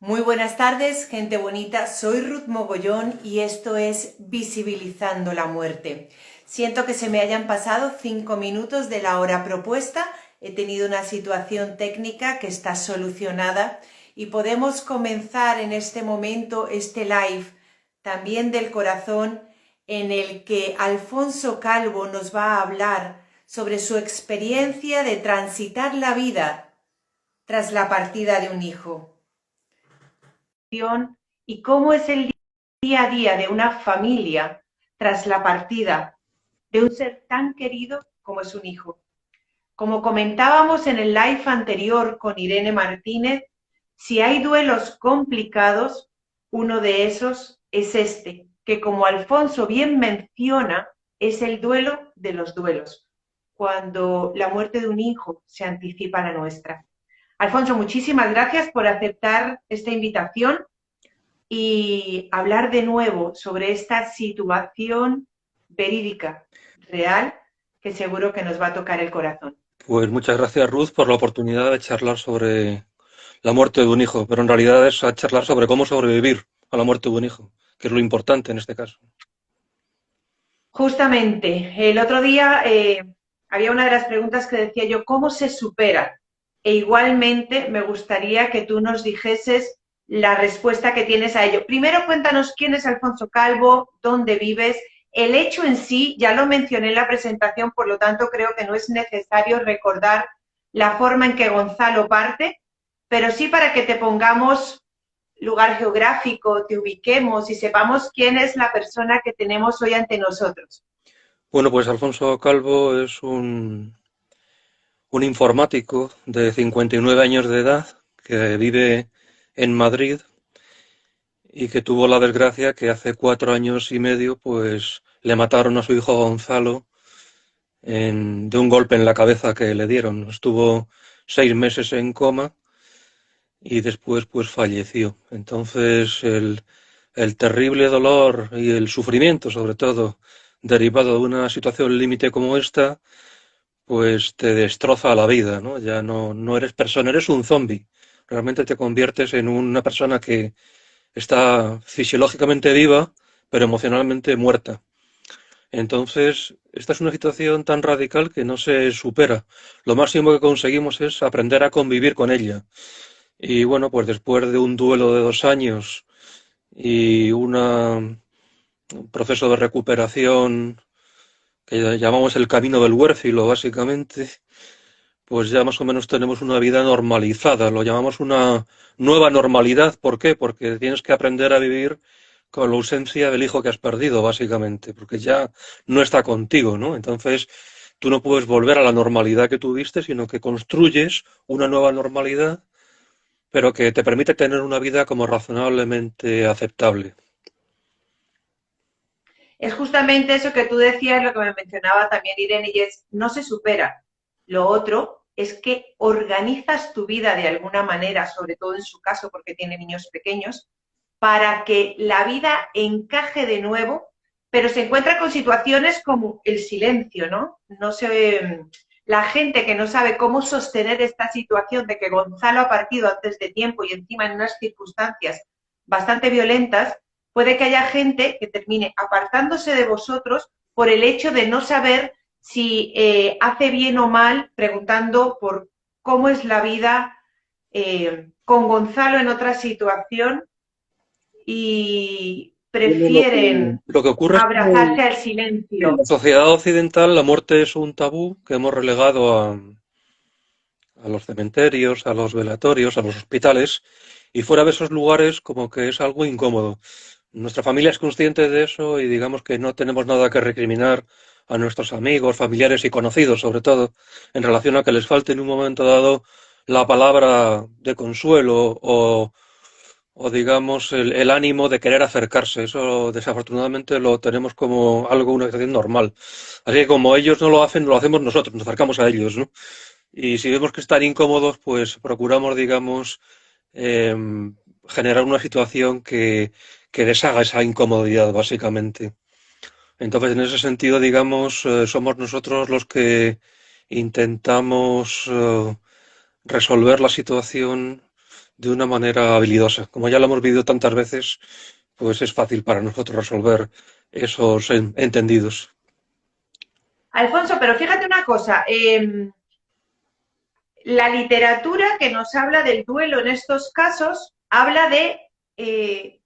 Muy buenas tardes, gente bonita. Soy Ruth Mogollón y esto es Visibilizando la Muerte. Siento que se me hayan pasado 5 minutos de la hora propuesta. He tenido una situación técnica que está solucionada y podemos comenzar en este momento este live también del corazón en el que Alfonso Calvo nos va a hablar sobre su experiencia de transitar la vida tras la partida de un hijo y cómo es el día a día de una familia tras la partida de un ser tan querido como es un hijo. Como comentábamos en el live anterior con Irene Martínez, si hay duelos complicados, uno de esos es este, que como Alfonso bien menciona, es el duelo de los duelos, cuando la muerte de un hijo se anticipa a la nuestra. Alfonso, muchísimas gracias por aceptar esta invitación y hablar de nuevo sobre esta situación verídica, real, que seguro que nos va a tocar el corazón. Pues muchas gracias, Ruth, por la oportunidad de charlar sobre la muerte de un hijo, pero en realidad es a charlar sobre cómo sobrevivir a la muerte de un hijo, que es lo importante en este caso. Justamente, el otro día había una de las preguntas que decía yo, ¿cómo se supera? E igualmente me gustaría que tú nos dijeses la respuesta que tienes a ello. Primero cuéntanos quién es Alfonso Calvo, dónde vives. El hecho en sí, ya lo mencioné en la presentación, por lo tanto creo que no es necesario recordar la forma en que Gonzalo parte, pero sí para que te pongamos lugar geográfico, te ubiquemos y sepamos quién es la persona que tenemos hoy ante nosotros. Bueno, pues Alfonso Calvo es un informático de 59 años de edad que vive en Madrid y que tuvo la desgracia que hace 4 años y medio pues le mataron a su hijo Gonzalo de un golpe en la cabeza que le dieron. Estuvo 6 meses en coma y después pues falleció. Entonces el terrible dolor y el sufrimiento, sobre todo, derivado de una situación límite como esta, pues te destroza la vida, ¿no? Ya no eres persona, eres un zombie. Realmente te conviertes en una persona que está fisiológicamente viva, pero emocionalmente muerta. Entonces, esta es una situación tan radical que no se supera. Lo máximo que conseguimos es aprender a convivir con ella. Y bueno, pues después de un duelo de 2 años y un proceso de recuperación que llamamos el camino del huérfilo, básicamente, pues ya más o menos tenemos una vida normalizada. Lo llamamos una nueva normalidad. ¿Por qué? Porque tienes que aprender a vivir con la ausencia del hijo que has perdido, básicamente, porque ya no está contigo, ¿no? Entonces, tú no puedes volver a la normalidad que tuviste, sino que construyes una nueva normalidad pero que te permite tener una vida como razonablemente aceptable. Es justamente eso que tú decías, lo que me mencionaba también Irene, y es, no se supera. Lo otro es que organizas tu vida de alguna manera, sobre todo en su caso porque tiene niños pequeños, para que la vida encaje de nuevo, pero se encuentra con situaciones como el silencio, ¿no? No sé, la gente que no sabe cómo sostener esta situación de que Gonzalo ha partido antes de tiempo y encima en unas circunstancias bastante violentas, puede que haya gente que termine apartándose de vosotros por el hecho de no saber si hace bien o mal, preguntando por cómo es la vida con Gonzalo en otra situación y Bueno, prefieren lo que ocurre es que abrazarse al en la silencio. sociedad occidental la muerte es un tabú que hemos relegado a los cementerios, a los velatorios, a los hospitales, y fuera de esos lugares como que es algo incómodo. Nuestra familia es consciente de eso y digamos que no tenemos nada que recriminar a nuestros amigos, familiares y conocidos, sobre todo en relación a que les falte en un momento dado la palabra de consuelo o digamos el ánimo de querer acercarse. Eso desafortunadamente lo tenemos como algo, una situación normal. Así que como ellos no lo hacen, lo hacemos nosotros, nos acercamos a ellos, ¿no? Y si vemos que están incómodos, pues procuramos, digamos, eh, generar una situación que deshaga esa incomodidad, básicamente. Entonces, en ese sentido, digamos, somos nosotros los que intentamos resolver la situación de una manera habilidosa. Como ya lo hemos vivido tantas veces, pues es fácil para nosotros resolver esos entendidos. Alfonso, pero fíjate una cosa, la literatura que nos habla del duelo en estos casos habla de eh,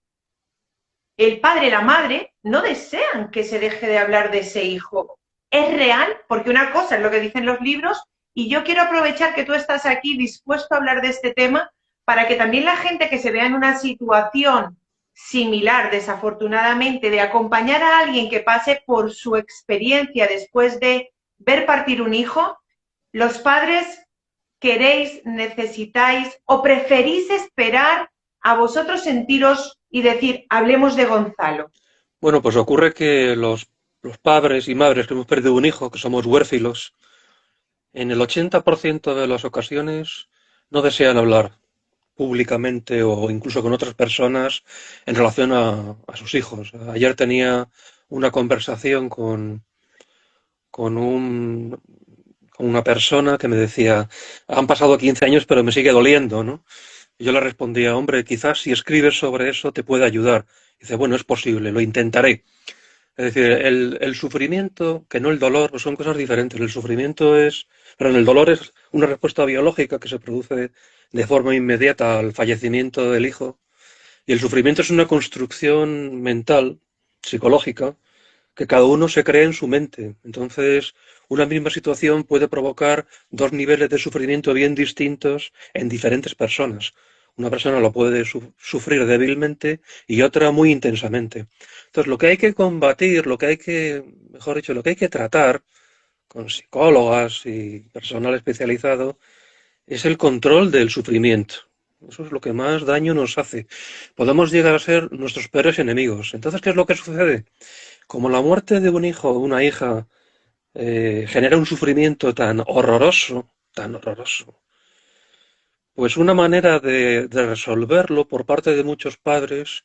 el padre y la madre no desean que se deje de hablar de ese hijo. Es real, porque una cosa es lo que dicen los libros, y yo quiero aprovechar que tú estás aquí dispuesto a hablar de este tema para que también la gente que se vea en una situación similar, desafortunadamente, de acompañar a alguien que pase por su experiencia después de ver partir un hijo, los padres queréis, necesitáis o preferís esperar a vosotros sentiros y decir, hablemos de Gonzalo. Bueno, pues ocurre que los padres y madres que hemos perdido un hijo, que somos huérfilos, en el 80% de las ocasiones no desean hablar públicamente o incluso con otras personas en relación a sus hijos. Ayer tenía una conversación con un, con una persona que me decía, han pasado 15 años pero me sigue doliendo, ¿no? Y yo le respondía, hombre, quizás si escribes sobre eso te puede ayudar. Y dice, bueno, es posible, lo intentaré. Es decir, el sufrimiento, que no el dolor, pues son cosas diferentes. El sufrimiento es, pero el dolor es una respuesta biológica que se produce de forma inmediata al fallecimiento del hijo. Y el sufrimiento es una construcción mental, psicológica, que cada uno se cree en su mente. Entonces, una misma situación puede provocar dos niveles de sufrimiento bien distintos en diferentes personas. Una persona lo puede sufrir débilmente y otra muy intensamente. Entonces, lo que hay que combatir, lo que hay que, mejor dicho, lo que hay que tratar con psicólogas y personal especializado es el control del sufrimiento. Eso es lo que más daño nos hace. Podemos llegar a ser nuestros peores enemigos. Entonces, ¿qué es lo que sucede? Como la muerte de un hijo o una hija genera un sufrimiento tan horroroso, pues una manera de resolverlo por parte de muchos padres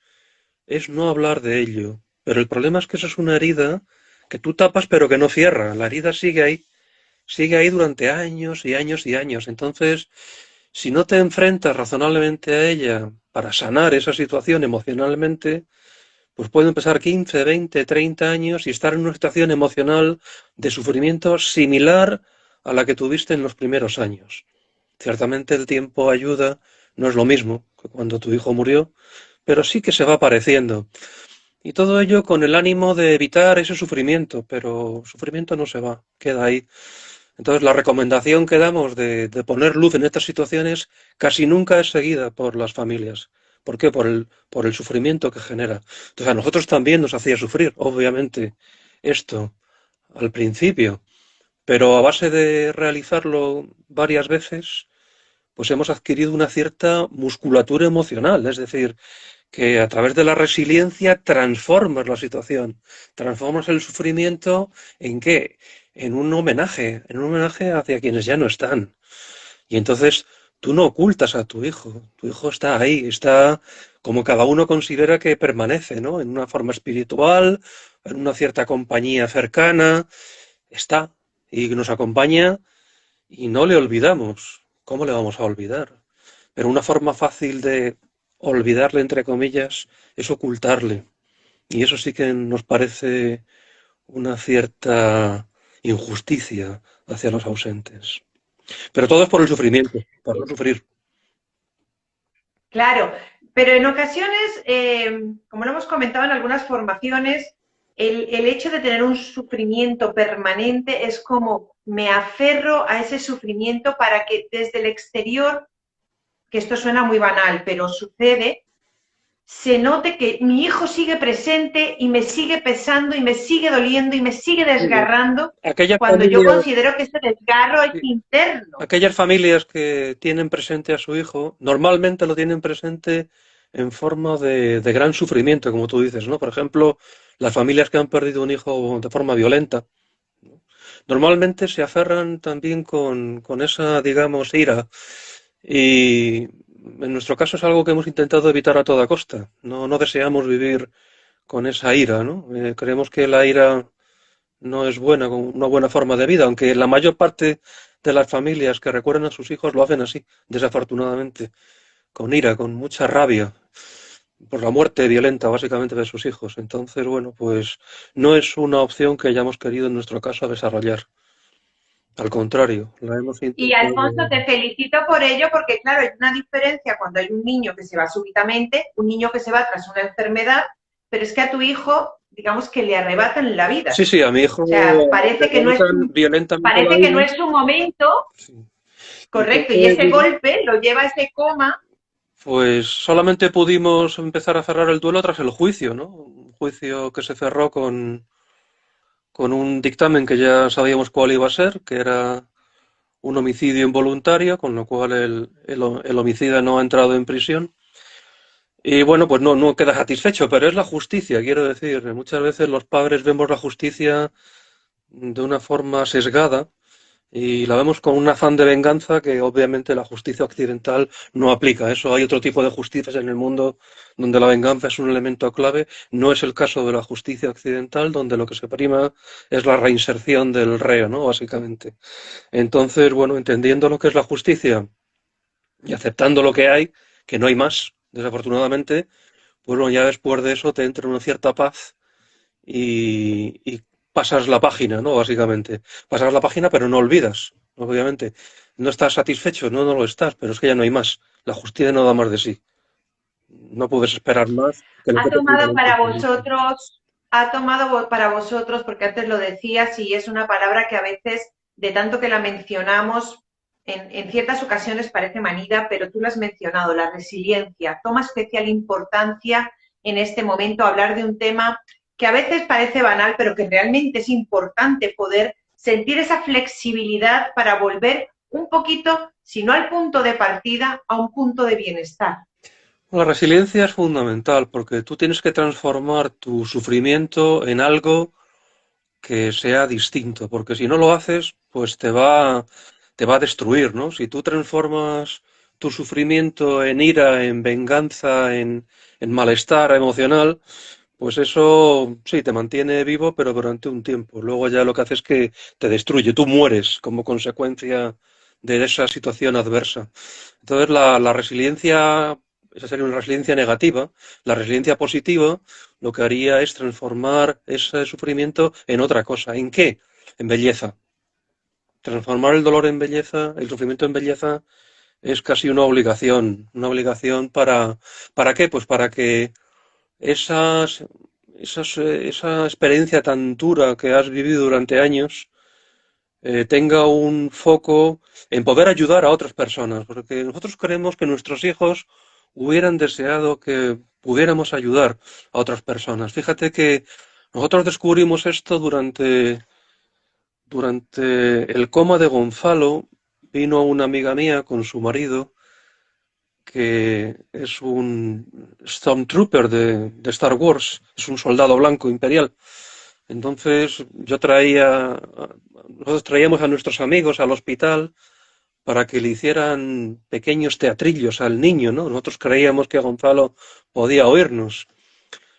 es no hablar de ello. Pero el problema es que eso es una herida que tú tapas pero que no cierra. La herida sigue ahí durante años y años y años. Entonces, si no te enfrentas razonablemente a ella para sanar esa situación emocionalmente, pues pueden pasar 15, 20, 30 años y estar en una situación emocional de sufrimiento similar a la que tuviste en los primeros años. Ciertamente el tiempo ayuda, no es lo mismo que cuando tu hijo murió, pero sí que se va pareciendo. Y todo ello con el ánimo de evitar ese sufrimiento, pero el sufrimiento no se va, queda ahí. Entonces la recomendación que damos de poner luz en estas situaciones casi nunca es seguida por las familias. ¿Por qué? Por el sufrimiento que genera. Entonces a nosotros también nos hacía sufrir, obviamente, esto al principio, pero a base de realizarlo varias veces, pues hemos adquirido una cierta musculatura emocional, es decir, que a través de la resiliencia transformas la situación, transformas el sufrimiento ¿en qué? En un homenaje hacia quienes ya no están. Y entonces tú no ocultas a tu hijo está ahí, está como cada uno considera que permanece, ¿no? En una forma espiritual, en una cierta compañía cercana, está y nos acompaña y no le olvidamos. ¿Cómo le vamos a olvidar? Pero una forma fácil de olvidarle, entre comillas, es ocultarle. Y eso sí que nos parece una cierta injusticia hacia los ausentes. Pero todo es por el sufrimiento, por no sufrir. Claro, pero en ocasiones, como lo hemos comentado en algunas formaciones, el hecho de tener un sufrimiento permanente es como me aferro a ese sufrimiento para que desde el exterior, que esto suena muy banal, pero sucede, se note que mi hijo sigue presente y me sigue pesando y me sigue doliendo y me sigue desgarrando Aquellas cuando yo familias, considero que ese desgarro es interno. aquellas familias que tienen presente a su hijo, normalmente lo tienen presente en forma de gran sufrimiento, como tú dices, ¿no? Por ejemplo, las familias que han perdido un hijo de forma violenta, normalmente se aferran también con esa, digamos, ira. Y en nuestro caso es algo que hemos intentado evitar a toda costa. No, no deseamos vivir con esa ira, ¿no? Creemos que la ira no es buena, una buena forma de vida, aunque la mayor parte de las familias que recuerdan a sus hijos lo hacen así, desafortunadamente. con ira, con mucha rabia por la muerte violenta básicamente de sus hijos. Entonces, bueno, pues no es una opción que hayamos querido en nuestro caso desarrollar. Al contrario, la hemos Y Alfonso, intentado. te felicito por ello porque, claro, hay una diferencia cuando hay un niño que se va súbitamente, un niño que se va tras una enfermedad, pero es que a tu hijo, digamos que le arrebatan la vida. Sí, sí, a mi hijo O sea, le arrebatan violentamente la parece que no vida. es su momento, Sí. correcto, y Entonces, ese golpe lo lleva a ese coma. pues solamente pudimos empezar a cerrar el duelo tras el juicio, ¿no? Un juicio que se cerró con un dictamen que ya sabíamos cuál iba a ser, que era un homicidio involuntario, con lo cual el homicida no ha entrado en prisión. Y bueno, pues no queda satisfecho, pero es la justicia, quiero decir. Muchas veces los padres vemos la justicia de una forma sesgada y la vemos con un afán de venganza que obviamente la justicia occidental no aplica. Eso hay otro tipo de justicias en el mundo donde la venganza es un elemento clave. No es el caso de la justicia occidental, donde lo que se prima es la reinserción del reo, ¿no? Básicamente. Entonces, bueno, entendiendo lo que es la justicia y aceptando lo que hay, que no hay más, desafortunadamente, pues bueno, ya después de eso te entra una cierta paz y pasas la página, ¿no? Básicamente. Pasas la página, pero no olvidas, obviamente. No estás satisfecho, no lo estás, pero es que ya no hay más. La justicia no da más de sí. No puedes esperar más que lo Ha que te pida tomado la para justicia. vosotros, ha tomado para vosotros, porque antes lo decías, y es una palabra que a veces, de tanto que la mencionamos, en ciertas ocasiones parece manida, pero tú lo has mencionado, la resiliencia. Toma especial importancia en este momento hablar de un tema que a veces parece banal, pero que realmente es importante poder sentir esa flexibilidad para volver un poquito, si no al punto de partida, a un punto de bienestar. La resiliencia es fundamental porque tú tienes que transformar tu sufrimiento en algo que sea distinto, porque si no lo haces, pues te va a destruir, ¿no? Si tú transformas tu sufrimiento en ira, en venganza, en malestar emocional, pues eso sí, te mantiene vivo, pero durante un tiempo. Luego ya lo que hace es que te destruye, tú mueres como consecuencia de esa situación adversa. Entonces la resiliencia, esa sería una resiliencia negativa. La resiliencia positiva lo que haría es transformar ese sufrimiento en otra cosa. ¿En qué? En belleza. Transformar el dolor en belleza, el sufrimiento en belleza, es casi una obligación. Una obligación ¿para qué? Pues para que esas, esa experiencia tan dura que has vivido durante años tenga un foco en poder ayudar a otras personas, porque nosotros creemos que nuestros hijos hubieran deseado que pudiéramos ayudar a otras personas. Fíjate que nosotros descubrimos esto durante el coma de Gonzalo. Vino una amiga mía con su marido, que es un Stormtrooper de Star Wars, es un soldado blanco imperial. Entonces nosotros traíamos a nuestros amigos al hospital para que le hicieran pequeños teatrillos al niño, ¿no? Nosotros creíamos que Gonzalo podía oírnos.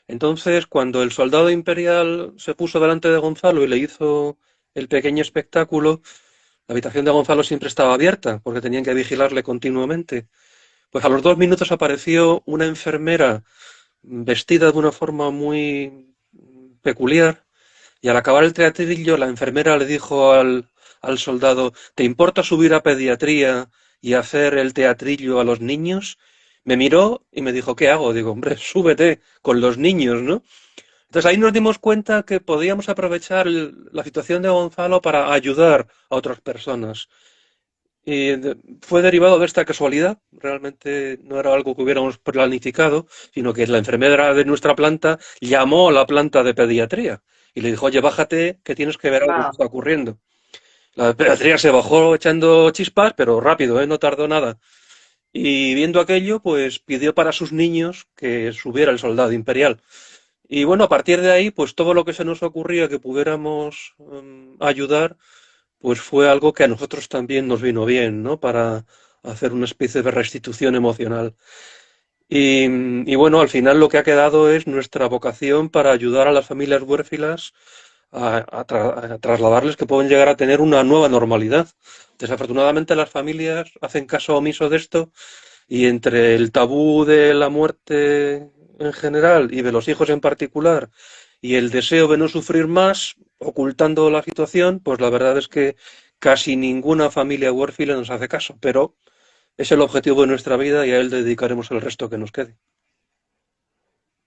Entonces, cuando el soldado imperial se puso delante de Gonzalo y le hizo el pequeño espectáculo, la habitación de Gonzalo siempre estaba abierta porque tenían que vigilarle continuamente. Pues a los 2 minutos apareció una enfermera vestida de una forma muy peculiar y al acabar el teatrillo la enfermera le dijo al soldado: ¿te importa subir a pediatría y hacer el teatrillo a los niños? Me miró y me dijo: ¿qué hago? Digo: hombre, súbete con los niños, ¿no? Entonces ahí nos dimos cuenta que podíamos aprovechar la situación de Gonzalo para ayudar a otras personas. Y fue derivado de esta casualidad. Realmente no era algo que hubiéramos planificado, sino que la enfermera de nuestra planta llamó a la planta de pediatría y le dijo: oye, bájate, que tienes que ver algo que Wow. está ocurriendo. La de pediatría se bajó echando chispas, pero rápido, ¿eh? No tardó nada. Y viendo aquello, pues pidió para sus niños que subiera el soldado imperial. Y bueno, a partir de ahí, pues todo lo que se nos ocurría que pudiéramos ayudar, pues fue algo que a nosotros también nos vino bien, ¿no? Para hacer una especie de restitución emocional. Y bueno, al final lo que ha quedado es nuestra vocación para ayudar a las familias huérfilas a trasladarles que pueden llegar a tener una nueva normalidad. Desafortunadamente las familias hacen caso omiso de esto Y entre el tabú de la muerte en general y de los hijos en particular y el deseo de no sufrir más, ocultando la situación, pues la verdad es que casi ninguna familia huérfila nos hace caso, pero es el objetivo de nuestra vida y a él dedicaremos el resto que nos quede.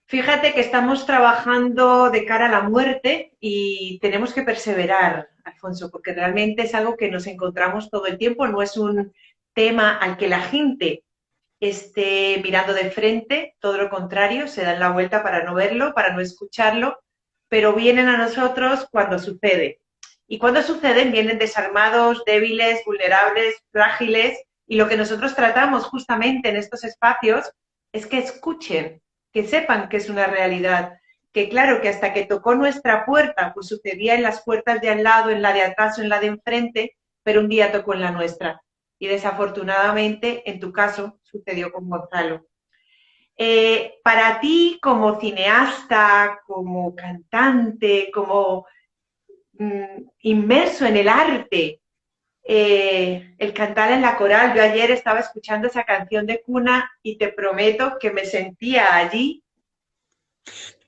Fíjate que estamos trabajando de cara a la muerte y tenemos que perseverar, Alfonso, porque realmente es algo que nos encontramos todo el tiempo, no es un tema al que la gente esté mirando de frente, todo lo contrario, se dan la vuelta para no verlo, para no escucharlo, pero vienen a nosotros cuando sucede. Y cuando suceden, vienen desarmados, débiles, vulnerables, frágiles, y lo que nosotros tratamos justamente en estos espacios es que escuchen, que sepan que es una realidad, que claro, que hasta que tocó nuestra puerta, pues sucedía en las puertas de al lado, en la de atrás o en la de enfrente, pero un día tocó en la nuestra. Y desafortunadamente, en tu caso, sucedió con Gonzalo. Para ti, como cineasta, como cantante, como inmerso en el arte, el cantar en la coral, yo ayer estaba escuchando esa canción de cuna y te prometo que me sentía allí.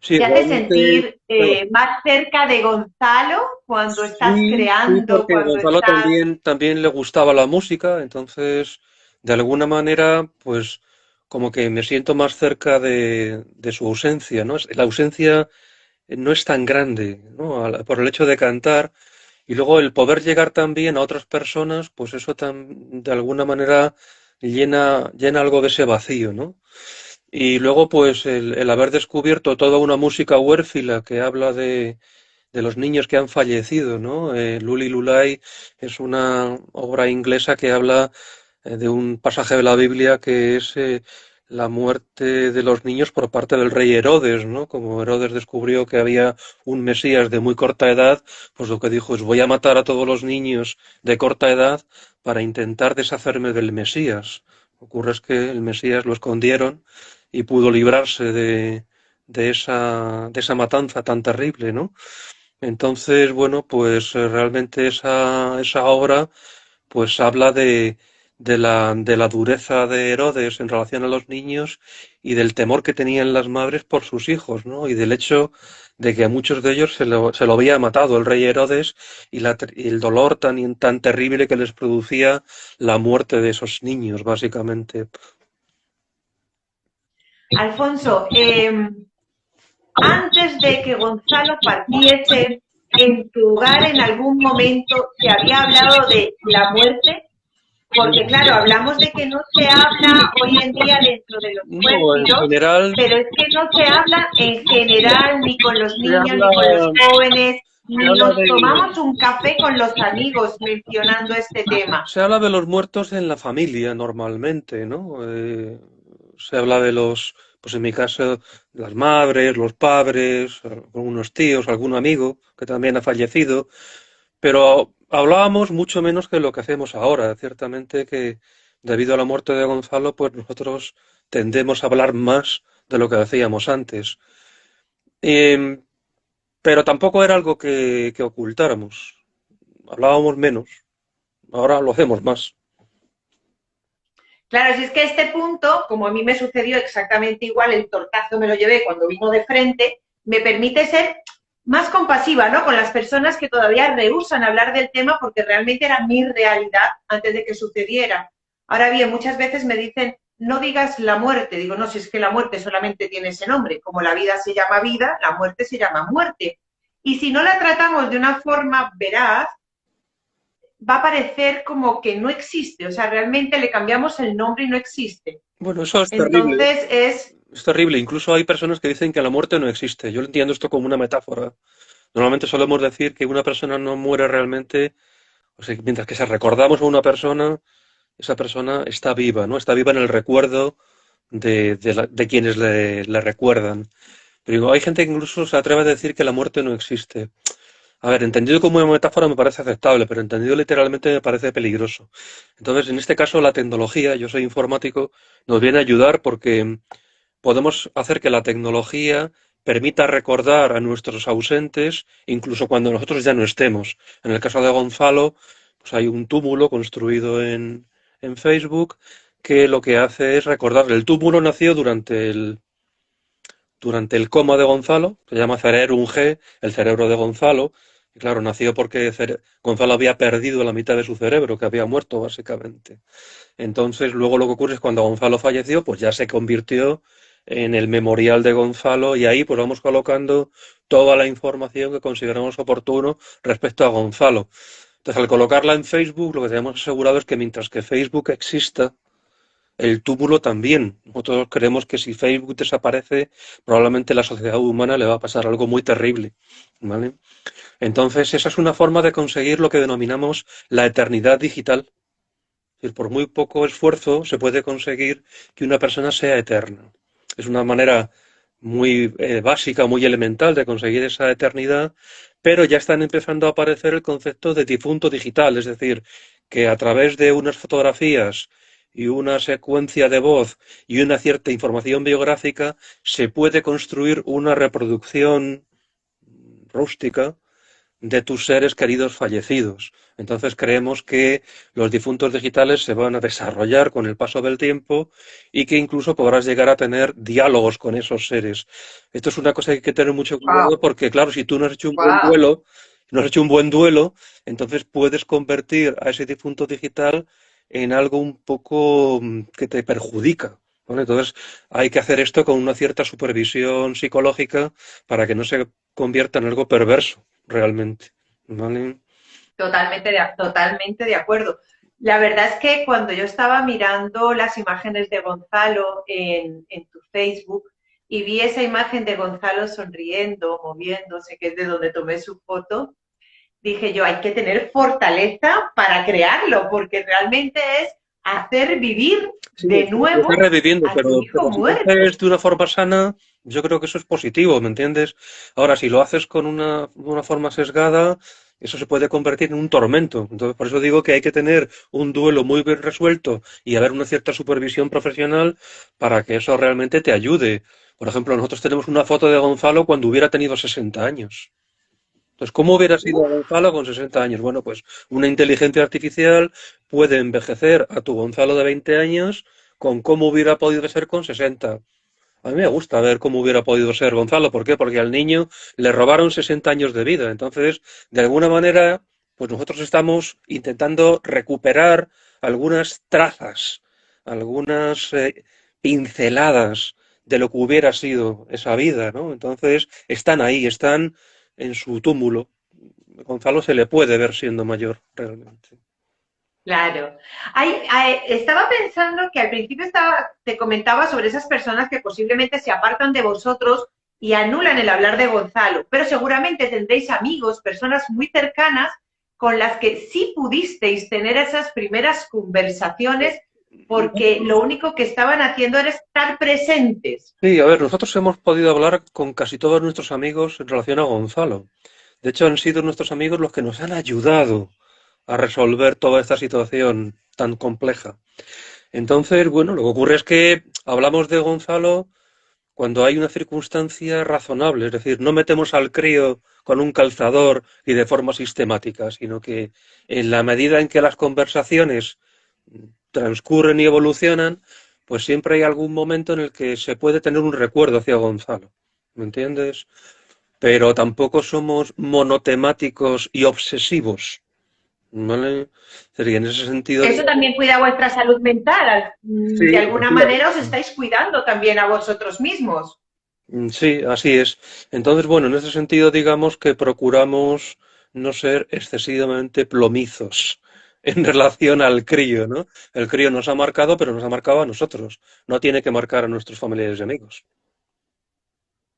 Sí, ¿Te hace realmente, sentir claro, más cerca de Gonzalo cuando estás sí, sí, creando, porque a cuando Gonzalo estás... también le gustaba la música, entonces, de alguna manera, pues como que me siento más cerca de su ausencia, ¿no? La ausencia no es tan grande, ¿no? Por el hecho de cantar y luego el poder llegar también a otras personas, pues eso de alguna manera llena algo de ese vacío, ¿no? Y luego, pues el haber descubierto toda una música huérfila que habla de los niños que han fallecido, ¿no? Luli Lulay es una obra inglesa que habla de un pasaje de la Biblia que es la muerte de los niños por parte del rey Herodes, ¿no? Como Herodes descubrió que había un Mesías de muy corta edad, pues lo que dijo es voy a matar a todos los niños de corta edad para intentar deshacerme del Mesías. Ocurre es que el Mesías lo escondieron y pudo librarse de esa matanza tan terrible, ¿no? Entonces, bueno, pues realmente esa obra pues habla de la dureza de Herodes en relación a los niños y del temor que tenían las madres por sus hijos, ¿no? Y del hecho de que a muchos de ellos se lo había matado el rey Herodes y el dolor tan terrible que les producía la muerte de esos niños, básicamente. Alfonso, antes de que Gonzalo partiese, en tu hogar en algún momento se había hablado de la muerte, porque claro, hablamos de que no se habla hoy en día dentro de los No, en huérfidos, general pero es que no se habla en general ni con los se niños habla, ni con los jóvenes, se ni habla nos de, tomamos un café con los amigos mencionando este tema. Se habla de los muertos en la familia normalmente, ¿no? Se habla de pues en mi caso, las madres, los padres, algunos tíos, algún amigo que también ha fallecido, pero hablábamos mucho menos que lo que hacemos ahora. Ciertamente que debido a la muerte de Gonzalo, pues nosotros tendemos a hablar más de lo que hacíamos antes. Em, pero tampoco era algo que ocultáramos. Hablábamos menos, ahora lo hacemos más. Claro, si es que a este punto, como a mí me sucedió exactamente igual, el tortazo me lo llevé cuando vino de frente, me permite ser más compasiva, ¿no? Con las personas que todavía rehúsan hablar del tema porque realmente era mi realidad antes de que sucediera. Ahora bien, muchas veces me dicen, no digas la muerte. Digo, no, si es que la muerte solamente tiene ese nombre. Como la vida se llama vida, la muerte se llama muerte. Y si no la tratamos de una forma veraz, va a parecer como que no existe, o sea, realmente le cambiamos el nombre y no existe. Bueno, eso es terrible. Entonces es, Es terrible. Incluso hay personas que dicen que la muerte no existe. Yo entiendo esto como una metáfora. Normalmente solemos decir que una persona no muere realmente, o sea, mientras que si recordamos a una persona, esa persona está viva, ¿no? Está viva en el recuerdo de quienes le recuerdan. Pero digo, hay gente que incluso se atreve a decir que la muerte no existe. A ver, entendido como una metáfora me parece aceptable, pero entendido literalmente me parece peligroso. Entonces, en este caso, la tecnología, yo soy informático, nos viene a ayudar porque podemos hacer que la tecnología permita recordar a nuestros ausentes incluso cuando nosotros ya no estemos. En el caso de Gonzalo, pues hay un túmulo construido en Facebook que lo que hace es recordar. El túmulo nació durante el coma de Gonzalo, se llama Cerebrum G, el cerebro de Gonzalo, y claro, nació porque Gonzalo había perdido la mitad de su cerebro, que había muerto básicamente. Entonces, luego lo que ocurre es cuando Gonzalo falleció, pues ya se convirtió en el memorial de Gonzalo y ahí pues vamos colocando toda la información que consideramos oportuno respecto a Gonzalo. Entonces, al colocarla en Facebook, lo que tenemos asegurado es que mientras que Facebook exista, el túmulo también. Nosotros creemos que si Facebook desaparece, probablemente a la sociedad humana le va a pasar algo muy terrible, ¿vale? Entonces, esa es una forma de conseguir lo que denominamos la eternidad digital. Es decir, por muy poco esfuerzo se puede conseguir que una persona sea eterna. Es una manera muy básica, muy elemental de conseguir esa eternidad, pero ya están empezando a aparecer el concepto de difunto digital, es decir, que a través de unas fotografías y una secuencia de voz y una cierta información biográfica se puede construir una reproducción rústica de tus seres queridos fallecidos. Entonces creemos que los difuntos digitales se van a desarrollar con el paso del tiempo y que incluso podrás llegar a tener diálogos con esos seres. Esto es una cosa que hay que tener mucho Wow, cuidado porque, claro, si tú no has hecho un buen wow. duelo, no has hecho un buen duelo, entonces puedes convertir a ese difunto digital en algo un poco que te perjudica. ¿Vale? Entonces hay que hacer esto con una cierta supervisión psicológica para que no se convierta en algo perverso realmente, ¿vale? Totalmente de acuerdo. La verdad es que cuando yo estaba mirando las imágenes de Gonzalo en tu Facebook y vi esa imagen de Gonzalo sonriendo, moviéndose, que es de donde tomé su foto, dije yo, hay que tener fortaleza para crearlo, porque realmente es hacer vivir Sí, de lo estás nuevo reviviendo, a tu pero hijo si lo muerto. haces de una forma sana, yo creo que eso es positivo, ¿me entiendes? Ahora, si lo haces con una forma sesgada, eso se puede convertir en un tormento. Entonces, por eso digo que hay que tener un duelo muy bien resuelto y haber una cierta supervisión profesional para que eso realmente te ayude. Por ejemplo, nosotros tenemos una foto de Gonzalo cuando hubiera tenido 60 años. Entonces, ¿cómo hubiera sido Uf, Gonzalo con 60 años? Bueno, pues una inteligencia artificial puede envejecer a tu Gonzalo de 20 años con cómo hubiera podido ser con 60. A mí me gusta ver cómo hubiera podido ser Gonzalo. ¿Por qué? Porque al niño le robaron 60 años de vida. Entonces, de alguna manera, pues nosotros estamos intentando recuperar algunas trazas, algunas pinceladas de lo que hubiera sido esa vida, ¿no? Entonces, están ahí, están en su túmulo. Gonzalo se le puede ver siendo mayor, realmente. claro. Estaba pensando que al principio te comentaba sobre esas personas que posiblemente se apartan de vosotros y anulan el hablar de Gonzalo, pero seguramente tendréis amigos, personas muy cercanas con las que sí pudisteis tener esas primeras conversaciones porque lo único que estaban haciendo era estar presentes. Sí, a ver, nosotros hemos podido hablar con casi todos nuestros amigos en relación a Gonzalo. De hecho, han sido nuestros amigos los que nos han ayudado a resolver toda esta situación tan compleja. Entonces, bueno, lo que ocurre es que hablamos de Gonzalo cuando hay una circunstancia razonable, es decir, no metemos al crío con un calzador y de forma sistemática, sino que en la medida en que las conversaciones transcurren y evolucionan, pues siempre hay algún momento en el que se puede tener un recuerdo hacia Gonzalo, ¿me entiendes? Pero tampoco somos monotemáticos y obsesivos, ¿vale? Sería en ese sentido, Eso digamos, también cuida vuestra salud mental. sí, De alguna manera os efectivamente. estáis cuidando también a vosotros mismos. Sí, así es. Entonces, bueno, en ese sentido, digamos que procuramos no ser excesivamente plomizos en relación al crío, ¿no? El crío nos ha marcado, pero nos ha marcado a nosotros. No tiene que marcar a nuestros familiares y amigos.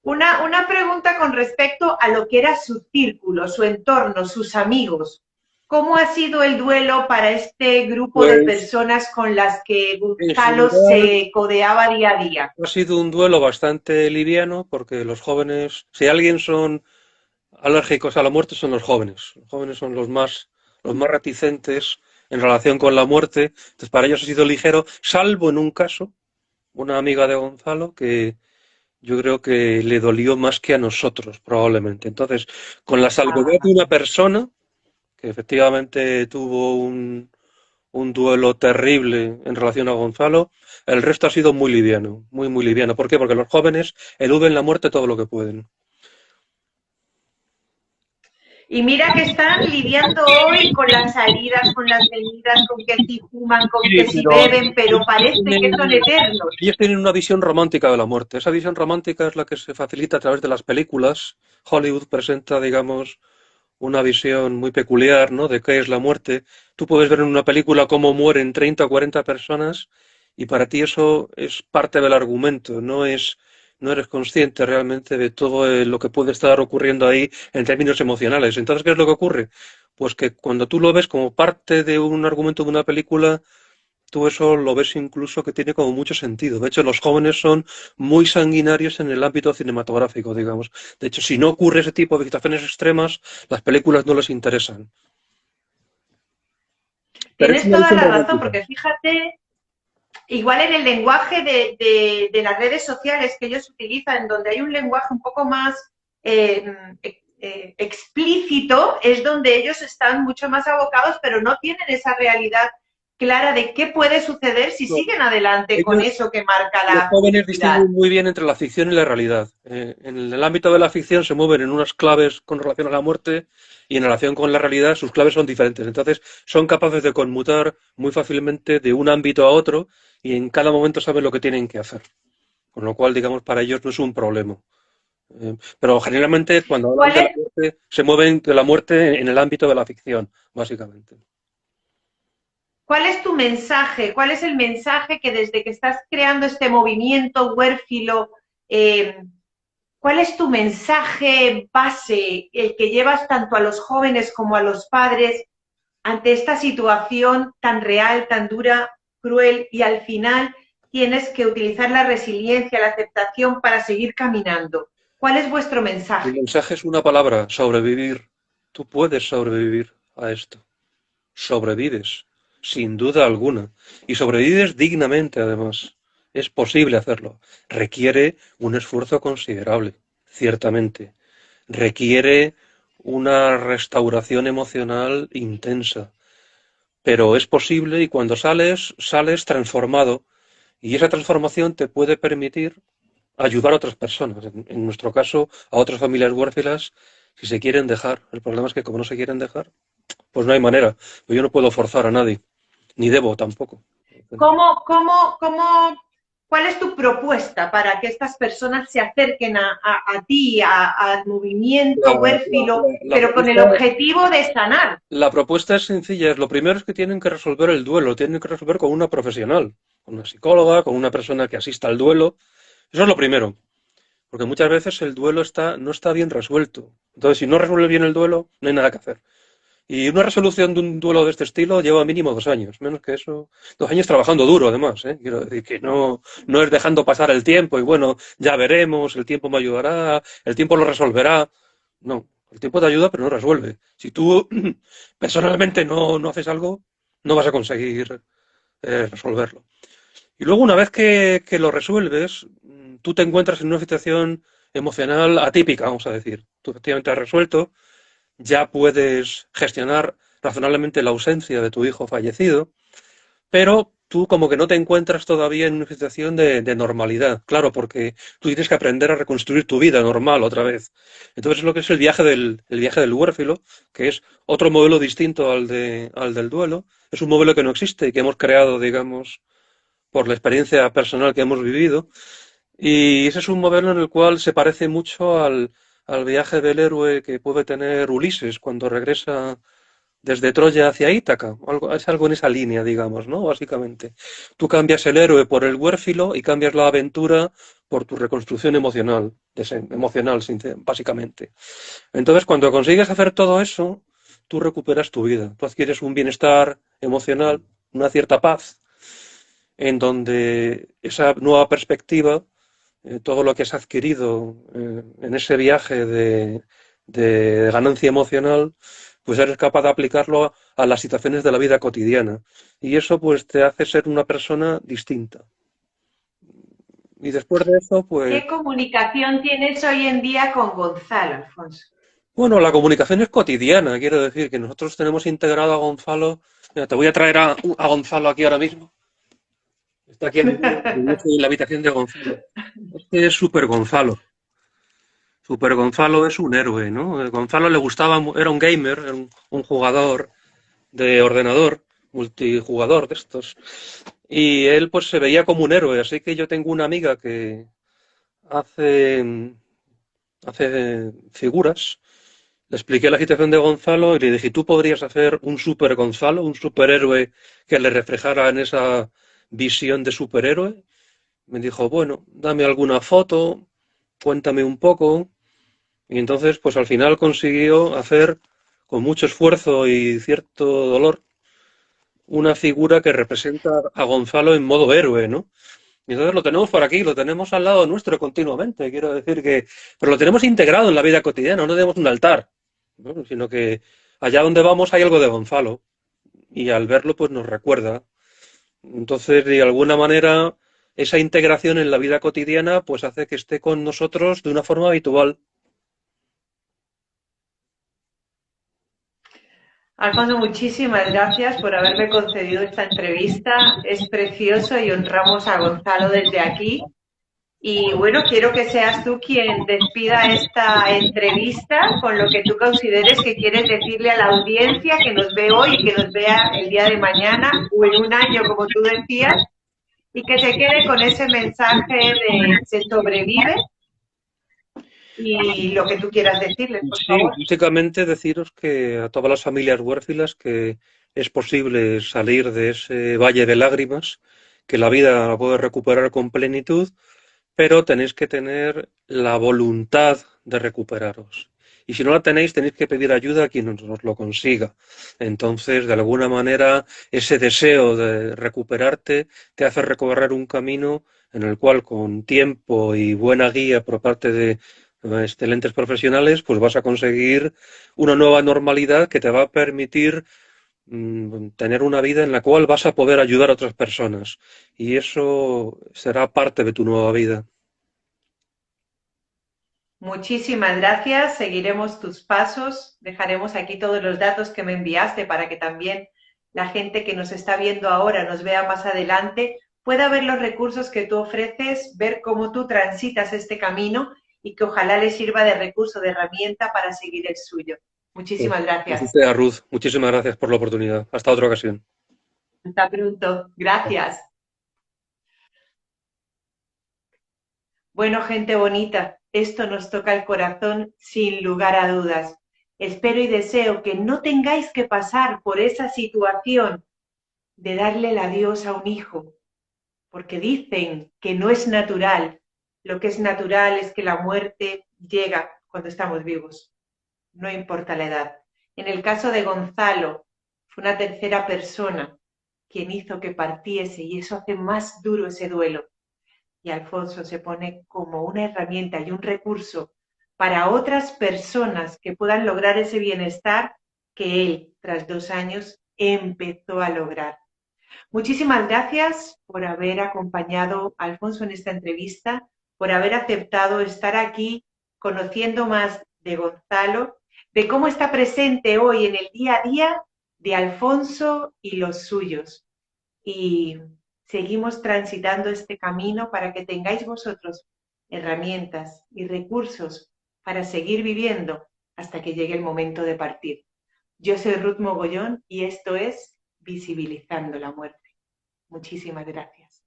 Una pregunta con respecto a lo que era su círculo, su entorno, sus amigos. ¿Cómo ha sido el duelo para este grupo de Pues, personas con las que en Gonzalo general, se codeaba día a día? ha sido un duelo bastante liviano porque los jóvenes, si alguien son alérgicos a la muerte, son los jóvenes. Los jóvenes son los más reticentes en relación con la muerte. Entonces, para ellos ha sido ligero, salvo en un caso, una amiga de Gonzalo, que yo creo que le dolió más que a nosotros, probablemente. Entonces, con la salvedad de Ah, una persona que efectivamente tuvo un duelo terrible en relación a Gonzalo. El resto ha sido muy liviano, muy, muy liviano. ¿Por qué? Porque los jóvenes eluden la muerte todo lo que pueden. Y mira que están lidiando hoy con las salidas, con las venidas, con que si fuman, con Sí, que si pero beben, pero parece que son eternos. ellos tienen una visión romántica de la muerte. Esa visión romántica es la que se facilita a través de las películas. Hollywood presenta, digamos, una visión muy peculiar, ¿no? De qué es la muerte. Tú puedes ver en una película cómo mueren 30 o 40 personas y para ti eso es parte del argumento, no eres consciente realmente de todo lo que puede estar ocurriendo ahí en términos emocionales. Entonces, ¿qué es lo que ocurre? Pues que cuando tú lo ves como parte de un argumento de una película, tú eso lo ves incluso que tiene como mucho sentido. De hecho, los jóvenes son muy sanguinarios en el ámbito cinematográfico, digamos. De hecho, si no ocurre ese tipo de situaciones extremas, las películas no les interesan. Pero es Tienes una toda visión la razón, romántica. porque fíjate, igual en el lenguaje de las redes sociales que ellos utilizan, donde hay un lenguaje un poco más eh, explícito, es donde ellos están mucho más abocados, pero no tienen esa realidad clara de qué puede suceder si No, siguen adelante con ellos, eso que marca los la jóvenes publicidad. distinguen muy bien entre la ficción y la realidad. En el ámbito de la ficción se mueven en unas claves con relación a la muerte y en relación con la realidad sus claves son diferentes. Entonces son capaces de conmutar muy fácilmente de un ámbito a otro y en cada momento saben lo que tienen que hacer. Con lo cual, digamos, para ellos no es un problema. Pero generalmente cuando hablan ¿Cuál de la es, muerte, se mueven de la muerte en el ámbito de la ficción, básicamente. ¿Cuál es tu mensaje? ¿Cuál es el mensaje que desde que estás creando este movimiento huérfilo, eh, cuál es tu mensaje base, el que llevas tanto a los jóvenes como a los padres ante esta situación tan real, tan dura, cruel y al final tienes que utilizar la resiliencia, la aceptación para seguir caminando? ¿Cuál es vuestro El mensaje? mensaje es una palabra, sobrevivir. Tú puedes sobrevivir a esto. Sobrevives, sin duda alguna. Y sobrevives dignamente, además. Es posible hacerlo. Requiere un esfuerzo considerable, ciertamente. Requiere una restauración emocional intensa. Pero es posible y cuando sales, sales transformado. Y esa transformación te puede permitir ayudar a otras personas. En nuestro caso, a otras familias huérfilas, si se quieren dejar. El problema es que como no se quieren dejar, pues no hay manera. Yo no puedo forzar a nadie, ni debo tampoco. ¿Cómo, cuál es tu propuesta para que estas personas se acerquen a ti, al movimiento huérfilo, La pero con el propuesta, objetivo de sanar? la propuesta es sencilla. Lo primero es que tienen que resolver el duelo, tienen que resolver con una profesional, con una psicóloga, con una persona que asista al duelo. Eso es lo primero, porque muchas veces el duelo no está bien resuelto. Entonces, si no resuelve bien el duelo, no hay nada que hacer. Y una resolución de un duelo de este estilo lleva mínimo 2 años, menos que eso. 2 años trabajando duro, además, ¿eh? Quiero decir que no es dejando pasar el tiempo y bueno, ya veremos, el tiempo me ayudará, el tiempo lo resolverá. No, el tiempo te ayuda, pero no resuelve. Si tú personalmente no haces algo, no vas a conseguir resolverlo. Y luego, una vez que lo resuelves, tú te encuentras en una situación emocional atípica, vamos a decir. Tú efectivamente has resuelto, ya puedes gestionar razonablemente la ausencia de tu hijo fallecido, pero tú como que no te encuentras todavía en una situación de normalidad, claro, porque tú tienes que aprender a reconstruir tu vida normal otra vez. Entonces es lo que es el viaje del huérfilo, que es otro modelo distinto al del duelo. Es un modelo que no existe y que hemos creado, digamos, por la experiencia personal que hemos vivido. Y ese es un modelo en el cual se parece mucho al viaje del héroe que puede tener Ulises cuando regresa desde Troya hacia Ítaca. Es algo en esa línea, digamos, ¿no? Básicamente. Tú cambias el héroe por el huérfilo y cambias la aventura por tu reconstrucción emocional, básicamente. Entonces, cuando consigues hacer todo eso, tú recuperas tu vida. Tú adquieres un bienestar emocional, una cierta paz, en donde esa nueva perspectiva, todo lo que has adquirido en ese viaje de ganancia emocional, pues eres capaz de aplicarlo a las situaciones de la vida cotidiana. Y eso pues te hace ser una persona distinta. Y después de eso, pues, ¿Qué comunicación tienes hoy en día con Gonzalo, Alfonso? Bueno, la comunicación es cotidiana, quiero decir que nosotros tenemos integrado a Gonzalo. Mira, te voy a traer a Gonzalo aquí ahora mismo. Está aquí en mi mano, porque yo estoy en la habitación de Gonzalo. Este es Super Gonzalo. Super Gonzalo es un héroe, ¿no? Gonzalo le gustaba, era un gamer, era un jugador de ordenador, multijugador de estos. Y él pues se veía como un héroe, así que yo tengo una amiga que hace, hace figuras. Le expliqué la situación de Gonzalo y le dije, ¿tú podrías hacer un super Gonzalo, un superhéroe que le reflejara en esa visión de superhéroe? Me dijo, bueno, dame alguna foto, cuéntame un poco. Y entonces, pues al final consiguió hacer, con mucho esfuerzo y cierto dolor, una figura que representa a Gonzalo en modo héroe, ¿no? Y entonces lo tenemos por aquí, lo tenemos al lado nuestro continuamente, quiero decir que, pero lo tenemos integrado en la vida cotidiana, no tenemos un altar, ¿no? Sino que allá donde vamos hay algo de Gonzalo y al verlo pues nos recuerda. Entonces, de alguna manera, esa integración en la vida cotidiana pues hace que esté con nosotros de una forma habitual. Alfonso, muchísimas gracias por haberme concedido esta entrevista. Es precioso y honramos a Gonzalo desde aquí. Y bueno, quiero que seas tú quien despida esta entrevista con lo que tú consideres que quieres decirle a la audiencia que nos ve hoy y que nos vea el día de mañana o en un año, como tú decías, y que se quede con ese mensaje de se sobrevive y lo que tú quieras decirles, por Sí, favor. básicamente deciros que a todas las familias huérfilas que es posible salir de ese valle de lágrimas, que la vida la puede recuperar con plenitud, pero tenéis que tener la voluntad de recuperaros. Y si no la tenéis, tenéis que pedir ayuda a quien os lo consiga. Entonces, de alguna manera, ese deseo de recuperarte te hace recorrer un camino en el cual, con tiempo y buena guía por parte de excelentes profesionales, pues vas a conseguir una nueva normalidad que te va a permitir tener una vida en la cual vas a poder ayudar a otras personas. Y eso será parte de tu nueva vida. Muchísimas gracias. Seguiremos tus pasos. Dejaremos aquí todos los datos que me enviaste para que también la gente que nos está viendo ahora nos vea más adelante, pueda ver los recursos que tú ofreces, ver cómo tú transitas este camino y que ojalá les sirva de recurso, de herramienta para seguir el suyo. Pues, Muchísimas así gracias. sea, Ruth. Muchísimas gracias por la oportunidad. Hasta otra ocasión. Hasta pronto. Gracias. Bueno, gente bonita, esto nos toca el corazón sin lugar a dudas. Espero y deseo que no tengáis que pasar por esa situación de darle el adiós a un hijo, porque dicen que no es natural. Lo que es natural es que la muerte llega cuando estamos vivos, no importa la edad. En el caso de Gonzalo, fue una tercera persona quien hizo que partiese y eso hace más duro ese duelo. Y Alfonso se pone como una herramienta y un recurso para otras personas que puedan lograr ese bienestar que él, tras 2 años, empezó a lograr. Muchísimas gracias por haber acompañado a Alfonso en esta entrevista, por haber aceptado estar aquí conociendo más de Gonzalo, de cómo está presente hoy en el día a día de Alfonso y los suyos. Y seguimos transitando este camino para que tengáis vosotros herramientas y recursos para seguir viviendo hasta que llegue el momento de partir. Yo soy Ruth Mogollón y esto es Visibilizando la Muerte. Muchísimas gracias.